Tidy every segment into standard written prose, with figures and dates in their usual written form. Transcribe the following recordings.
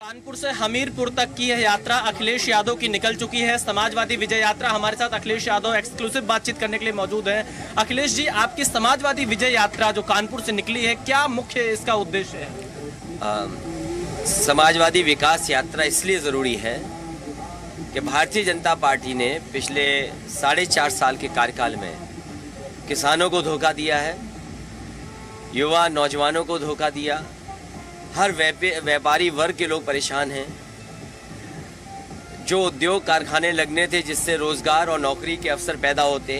कानपुर से हमीरपुर तक की यह यात्रा अखिलेश यादव की निकल चुकी है। समाजवादी विजय यात्रा। हमारे साथ अखिलेश यादव एक्सक्लूसिव बातचीत करने के लिए मौजूद हैं। अखिलेश जी, आपकी समाजवादी विजय यात्रा जो कानपुर से निकली है, क्या मुख्य इसका उद्देश्य है? समाजवादी विकास यात्रा इसलिए ज़रूरी है कि भारतीय जनता पार्टी ने पिछले 4.5 साल के कार्यकाल में किसानों को धोखा दिया है, युवा नौजवानों को धोखा दिया, हर व्यापारी वर्ग के लोग परेशान हैं। जो उद्योग कारखाने लगने थे जिससे रोजगार और नौकरी के अवसर पैदा होते,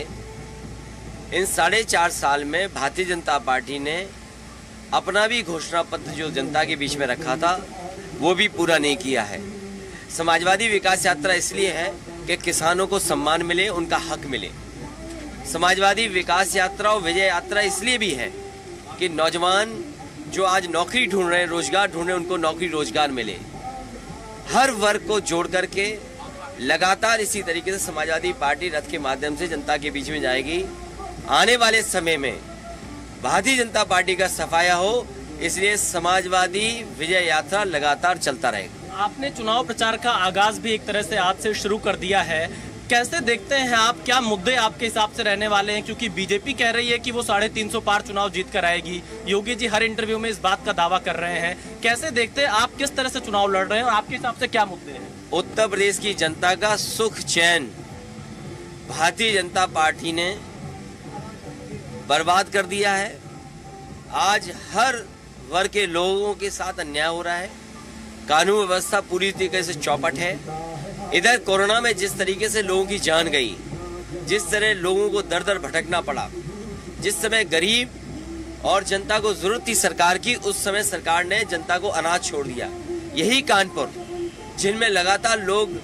इन 4.5 साल में भारतीय जनता पार्टी ने अपना भी घोषणा पत्र जो जनता के बीच में रखा था वो भी पूरा नहीं किया है। समाजवादी विकास यात्रा इसलिए है कि किसानों को सम्मान मिले, उनका हक मिले। समाजवादी विकास यात्रा और विजय यात्रा इसलिए भी है कि नौजवान जो आज नौकरी ढूंढ रहे हैं, रोजगार ढूंढ रहे हैं, उनको नौकरी रोजगार मिले। हर वर्ग को जोड़ करके लगातार इसी तरीके से समाजवादी पार्टी रथ के माध्यम से जनता के बीच में जाएगी। आने वाले समय में भारतीय जनता पार्टी का सफाया हो, इसलिए समाजवादी विजय यात्रा लगातार चलता रहेगा। आपने चुनाव प्रचार का आगाज भी एक तरह से आज से शुरू कर दिया है। कैसे देखते हैं आप, क्या मुद्दे आपके हिसाब से रहने वाले हैं? क्योंकि बीजेपी कह रही है कि वो 350 पार चुनाव जीत कर आएगी। योगी जी हर इंटरव्यू में इस बात का दावा कर रहे हैं। कैसे देखते हैं आप, किस तरह से चुनाव लड़ रहे हैं और आपके हिसाब से क्या मुद्दे हैं? उत्तर प्रदेश की जनता का सुख चैन भारतीय जनता पार्टी ने बर्बाद कर दिया है। आज हर वर्ग के लोगों के साथ अन्याय हो रहा है। कानून व्यवस्था पूरी तरीके से चौपट है। इधर कोरोना में जिस तरीके से लोगों की जान गई, जिस तरह लोगों को दर दर भटकना पड़ा, जिस समय गरीब और जनता को जरूरत थी सरकार की, उस समय सरकार ने जनता को अनाज छोड़ दिया। यही कानपुर, जिनमें लगातार लोग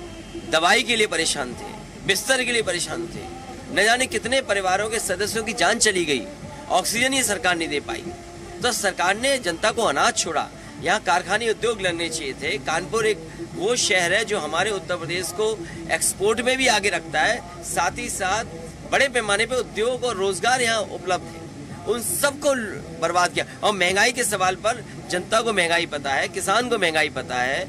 दवाई के लिए परेशान थे, बिस्तर के लिए परेशान थे, न जाने कितने परिवारों के सदस्यों की जान चली गई, ऑक्सीजन ही सरकार नहीं दे पाई, तो सरकार ने जनता को अनाज छोड़ा। यहाँ कारखाने उद्योग लगने चाहिए थे। कानपुर एक वो शहर है जो हमारे उत्तर प्रदेश को एक्सपोर्ट में भी आगे रखता है, साथ ही साथ बड़े पैमाने पे उद्योग और रोजगार यहाँ उपलब्ध है। उन सबको बर्बाद किया। और महंगाई के सवाल पर जनता को महंगाई पता है, किसान को महंगाई पता है,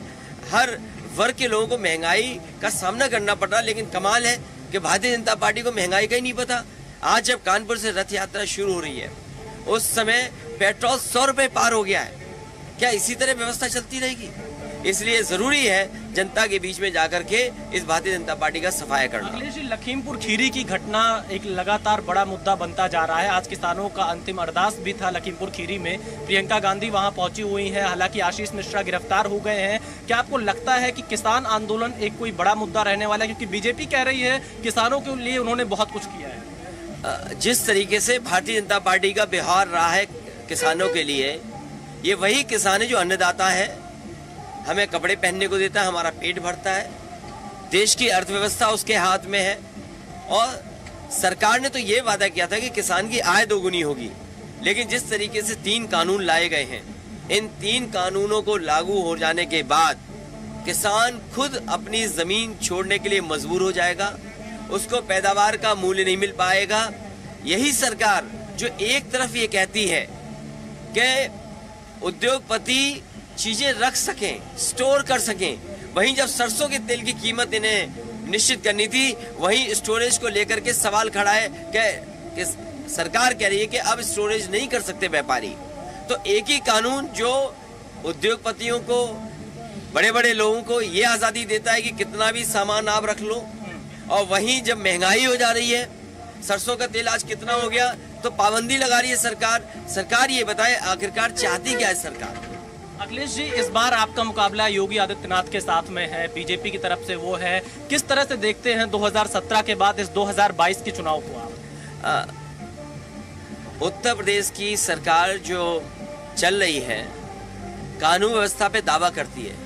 हर वर्ग के लोगों को महंगाई का सामना करना पड़ रहा। लेकिन कमाल है कि भारतीय जनता पार्टी को महंगाई का ही नहीं पता। आज जब कानपुर से रथ यात्रा शुरू हो रही है, उस समय पेट्रोल 100 रुपये पार हो गया है। क्या इसी तरह व्यवस्था चलती रहेगी? इसलिए जरूरी है जनता के बीच में जाकर के इस भारतीय जनता पार्टी का सफाया करना। अखिलेश जी, लखीमपुर खीरी की घटना एक लगातार बड़ा मुद्दा बनता जा रहा है। आज किसानों का अंतिम अरदास भी था लखीमपुर खीरी में। प्रियंका गांधी वहां पहुंची हुई हैं, हालांकि आशीष मिश्रा गिरफ्तार हो गए हैं। क्या आपको लगता है कि किसान आंदोलन एक कोई बड़ा मुद्दा रहने वाला है? क्योंकि बीजेपी कह रही है किसानों के लिए उन्होंने बहुत कुछ किया है। जिस तरीके से भारतीय जनता पार्टी का व्यवहार रहा है किसानों के लिए, ये वही किसान है जो अन्नदाता है, हमें कपड़े पहनने को देता है, हमारा पेट भरता है, देश की अर्थव्यवस्था उसके हाथ में है। और सरकार ने तो ये वादा किया था कि किसान की आय दोगुनी होगी। लेकिन जिस तरीके से 3 कानून लाए गए हैं, इन 3 कानूनों को लागू हो जाने के बाद किसान खुद अपनी जमीन छोड़ने के लिए मजबूर हो जाएगा, उसको पैदावार का मूल्य नहीं मिल पाएगा। यही सरकार जो एक तरफ ये कहती है कि उद्योगपति चीजें रख सकें, स्टोर कर सकें, वहीं जब सरसों के तेल की कीमत इन्हें निश्चित करनी थी, वहीं स्टोरेज को लेकर के सवाल खड़ा है कि सरकार कह रही है कि अब स्टोरेज नहीं कर सकते व्यापारी। तो एक ही कानून जो उद्योगपतियों को, बड़े बड़े लोगों को ये आजादी देता है कि कितना भी सामान आप रख लो, और वहीं जब महंगाई हो जा रही है, सरसों का तेल आज कितना हो गया, तो पाबंदी लगा रही है सरकार। सरकार ये बताए आखिरकार चाहती क्या है सरकार? अखिलेश जी, इस बार आपका मुकाबला योगी आदित्यनाथ के साथ में है, बीजेपी की तरफ से वो है। किस तरह से देखते हैं 2017 के बाद इस 2022 के चुनाव को आप? उत्तर प्रदेश की सरकार जो चल रही है, कानून व्यवस्था पे दावा करती है।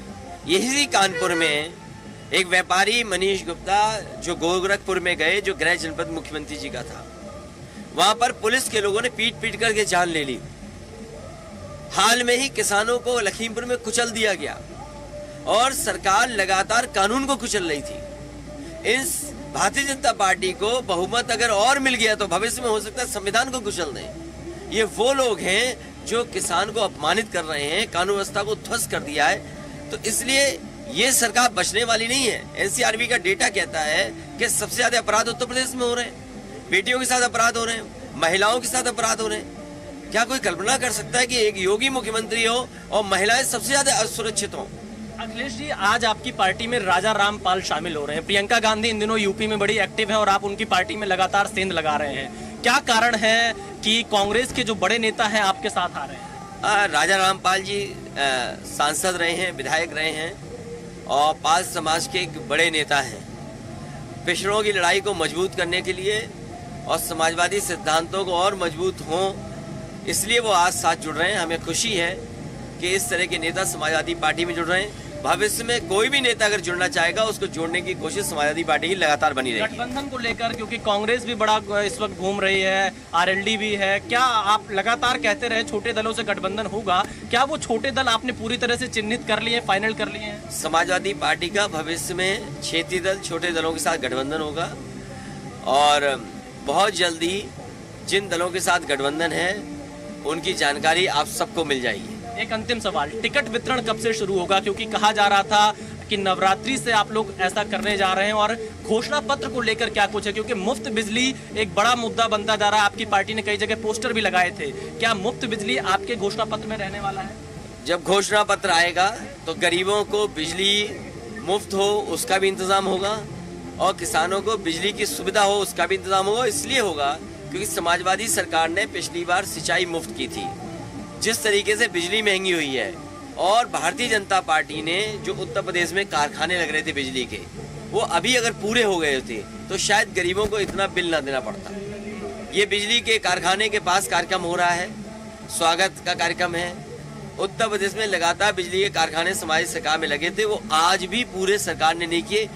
यही कानपुर में एक व्यापारी मनीष गुप्ता जो गोरखपुर में गए, जो गृह जनपद मुख्यमंत्री जी का था, वहां पर पुलिस के लोगों ने पीट करके जान ले ली। हाल में ही किसानों को लखीमपुर में कुचल दिया गया और सरकार लगातार कानून को कुचल रही थी। इस भारतीय जनता पार्टी को बहुमत अगर और मिल गया तो भविष्य में हो सकता है संविधान को कुचल दें। ये वो लोग हैं जो किसान को अपमानित कर रहे हैं, कानून व्यवस्था को ध्वस्त कर दिया है। तो इसलिए ये सरकार बचने वाली नहीं है। एनसीआरबी का डेटा कहता है कि सबसे ज्यादा अपराध उत्तर प्रदेश में हो रहे हैं, बेटियों के साथ अपराध हो रहे हैं, महिलाओं के साथ अपराध हो रहे हैं। क्या कोई कल्पना कर सकता है कि एक योगी मुख्यमंत्री हो और महिलाएं सबसे ज्यादा असुरक्षित हो? अखिलेश जी, आज आपकी पार्टी में राजा रामपाल शामिल हो रहे हैं। प्रियंका गांधी इन दिनों यूपी में बड़ी एक्टिव है और आप उनकी पार्टी में लगातार सेंध लगा रहे हैं। क्या कारण है कि कांग्रेस के जो बड़े नेता हैं आपके साथ आ रहे हैं? राजा रामपाल जी सांसद रहे हैं, विधायक रहे हैं और पाल समाज के एक बड़े नेता हैं। पिछड़ों की लड़ाई को मजबूत करने के लिए और समाजवादी सिद्धांतों को और मजबूत हों, इसलिए वो आज साथ जुड़ रहे हैं। हमें खुशी है कि इस तरह के नेता समाजवादी पार्टी में जुड़ रहे हैं। भविष्य में कोई भी नेता अगर जुड़ना चाहेगा उसको जोड़ने की कोशिश समाजवादी पार्टी की लगातार बनी रहेगी। गठबंधन को लेकर, क्योंकि कांग्रेस भी बड़ा इस वक्त घूम रही है, आरएलडी भी है, क्या आप लगातार कहते रहे छोटे दलों से गठबंधन होगा, क्या वो छोटे दल आपने पूरी तरह से चिन्हित कर लिए, फाइनल कर लिए हैं? समाजवादी पार्टी का भविष्य में क्षेत्रीय दल, छोटे दलों के साथ गठबंधन होगा और बहुत जल्दी जिन दलों के साथ गठबंधन है उनकी जानकारी आप सबको मिल जाएगी। एक अंतिम सवाल, टिकट वितरण कब से शुरू होगा? क्योंकि कहा जा रहा था कि नवरात्रि से आप लोग ऐसा करने जा रहे हैं, और घोषणा पत्र को लेकर क्या कुछ है? क्योंकि मुफ्त बिजली एक बड़ा मुद्दा बनता जा रहा है। आपकी पार्टी ने कई जगह पोस्टर भी लगाए थे। क्या मुफ्त बिजली आपके घोषणा पत्र में रहने वाला है? जब घोषणा पत्र आएगा तो गरीबों को बिजली मुफ्त हो उसका भी इंतजाम होगा और किसानों को बिजली की सुविधा हो उसका भी इंतजाम होगा। इसलिए होगा क्योंकि समाजवादी सरकार ने पिछली बार सिंचाई मुफ्त की थी। जिस तरीके से बिजली महंगी हुई है और भारतीय जनता पार्टी ने जो उत्तर प्रदेश में कारखाने लग रहे थे बिजली के, वो अभी अगर पूरे हो गए होते तो शायद गरीबों को इतना बिल ना देना पड़ता। ये बिजली के कारखाने के पास कार्यक्रम हो रहा है, स्वागत का कार्यक्रम है। उत्तर प्रदेश में लगातार बिजली के कारखाने समाज सरकार में लगे थे, वो आज भी पूरे सरकार ने नहीं किए।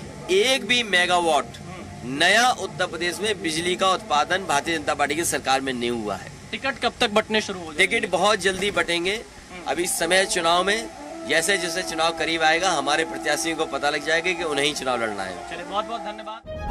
एक भी मेगावाट नया उत्तर प्रदेश में बिजली का उत्पादन भारतीय जनता पार्टी की सरकार में नहीं हुआ है। टिकट कब तक बंटने शुरू हो जाएंगे? टिकट बहुत जल्दी बटेंगे। अभी समय चुनाव में, जैसे जैसे चुनाव करीब आएगा हमारे प्रत्याशियों को पता लग जाएगा कि उन्हें ही चुनाव लड़ना है। चलिए, बहुत बहुत धन्यवाद।